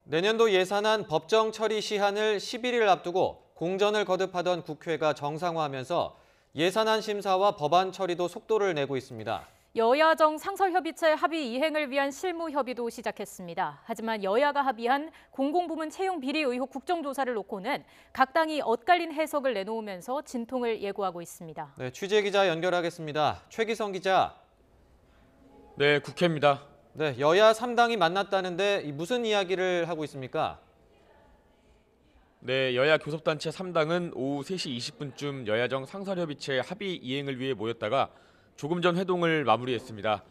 내년도 예산안 법정 처리 시한을 11일 앞두고 공전을 거듭하던 국회가 정상화하면서 예산안 심사와 법안 처리도 속도를 내고 있습니다. 여야정 상설협의체 합의 이행을 위한 실무협의도 시작했습니다. 하지만 여야가 합의한 공공부문 채용 비리 의혹 국정조사를 놓고는 각 당이 엇갈린 해석을 내놓으면서 진통을 예고하고 있습니다. 네, 취재기자 연결하겠습니다. 최기성 기자. 네, 국회입니다. 네, 여야 3당이 만났다는데 무슨 이야기를 하고 있습니까? 네, 여야 교섭단체 3당은 오후 3시 20분쯤 여야정 상설협의체 합의 이행을 위해 모였다가 조금 전 회동을 마무리했습니다.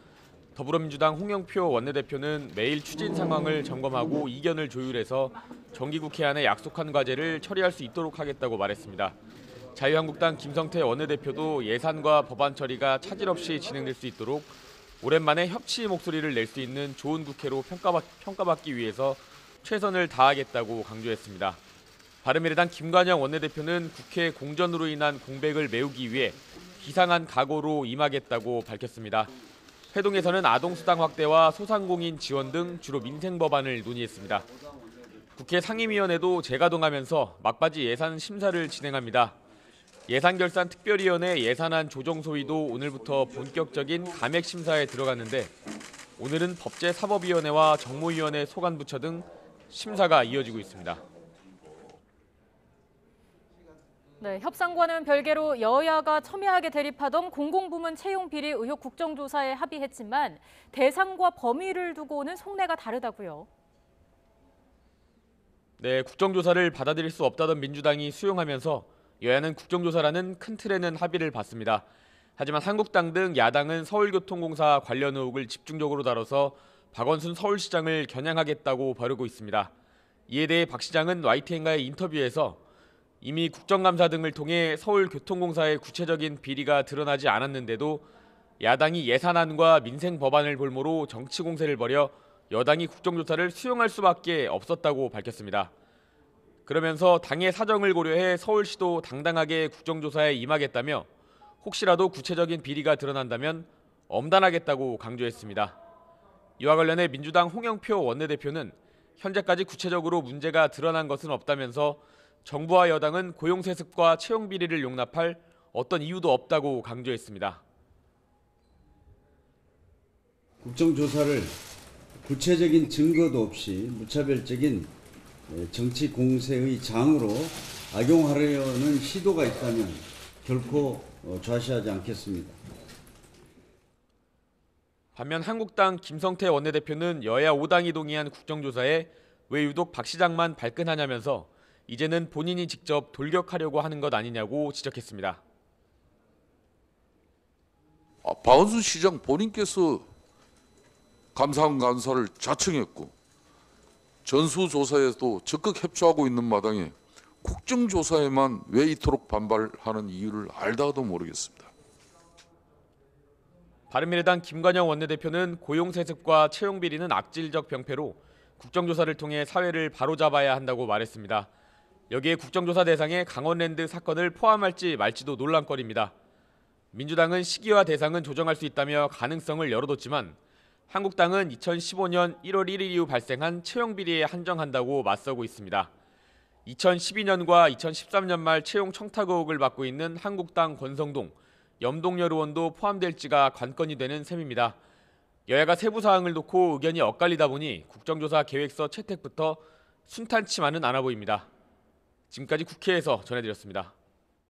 더불어민주당 홍영표 원내대표는 매일 추진 상황을 점검하고 이견을 조율해서 정기국회 안에 약속한 과제를 처리할 수 있도록 하겠다고 말했습니다. 자유한국당 김성태 원내대표도 예산과 법안 처리가 차질 없이 진행될 수 있도록 오랜만에 협치 목소리를 낼 수 있는 좋은 국회로 평가받기 위해서 최선을 다하겠다고 강조했습니다. 바른미래당 김관영 원내대표는 국회 공전으로 인한 공백을 메우기 위해 비상한 각오로 임하겠다고 밝혔습니다. 회동에서는 아동수당 확대와 소상공인 지원 등 주로 민생 법안을 논의했습니다. 국회 상임위원회도 재가동하면서 막바지 예산 심사를 진행합니다. 예산결산특별위원회 예산안 조정소위도 오늘부터 본격적인 감액 심사에 들어갔는데 오늘은 법제사법위원회와 정무위원회 소관부처 등 심사가 이어지고 있습니다. 네, 협상과는 별개로 여야가 첨예하게 대립하던 공공부문 채용 비리 의혹 국정조사에 합의했지만 대상과 범위를 두고는 속내가 다르다고요. 네, 국정조사를 받아들일 수 없다던 민주당이 수용하면서 여야는 국정조사라는 큰 틀에는 합의를 봤습니다. 하지만 한국당 등 야당은 서울교통공사 관련 의혹을 집중적으로 다뤄서 박원순 서울시장을 겨냥하겠다고 벼르고 있습니다. 이에 대해 박 시장은 YTN과의 인터뷰에서 이미 국정감사 등을 통해 서울교통공사의 구체적인 비리가 드러나지 않았는데도 야당이 예산안과 민생 법안을 볼모로 정치 공세를 벌여 여당이 국정조사를 수용할 수밖에 없었다고 밝혔습니다. 그러면서 당의 사정을 고려해 서울시도 당당하게 국정조사에 임하겠다며 혹시라도 구체적인 비리가 드러난다면 엄단하겠다고 강조했습니다. 이와 관련해 민주당 홍영표 원내대표는 현재까지 구체적으로 문제가 드러난 것은 없다면서 정부와 여당은 고용세습과 채용비리를 용납할 어떤 이유도 없다고 강조했습니다. 국정조사를 구체적인 증거도 없이 무차별적인 정치 공세의 장으로 악용하려는 시도가 있다면 결코 좌시하지 않겠습니다. 반면 한국당 김성태 원내대표는 여야 5당이 동의한 국정조사에 왜 유독 박 시장만 발끈하냐면서 이제는 본인이 직접 돌격하려고 하는 것 아니냐고 지적했습니다. 박원순 시장 본인께서 감사원 간사를 자청했고 전수조사에도 적극 협조하고 있는 마당에 국정조사에만 왜 이토록 반발하는 이유를 알다가도 모르겠습니다. 바른미래당 김관영 원내대표는 고용세습과 채용비리는 악질적 병폐로 국정조사를 통해 사회를 바로잡아야 한다고 말했습니다. 여기에 국정조사 대상에 강원랜드 사건을 포함할지 말지도 논란거리입니다. 민주당은 시기와 대상은 조정할 수 있다며 가능성을 열어뒀지만 한국당은 2015년 1월 1일 이후 발생한 채용비리에 한정한다고 맞서고 있습니다. 2012년과 2013년 말 채용 청탁 의혹을 받고 있는 한국당 권성동, 염동열 의원도 포함될지가 관건이 되는 셈입니다. 여야가 세부 사항을 놓고 의견이 엇갈리다 보니 국정조사 계획서 채택부터 순탄치만은 않아 보입니다. 지금까지 국회에서 전해드렸습니다.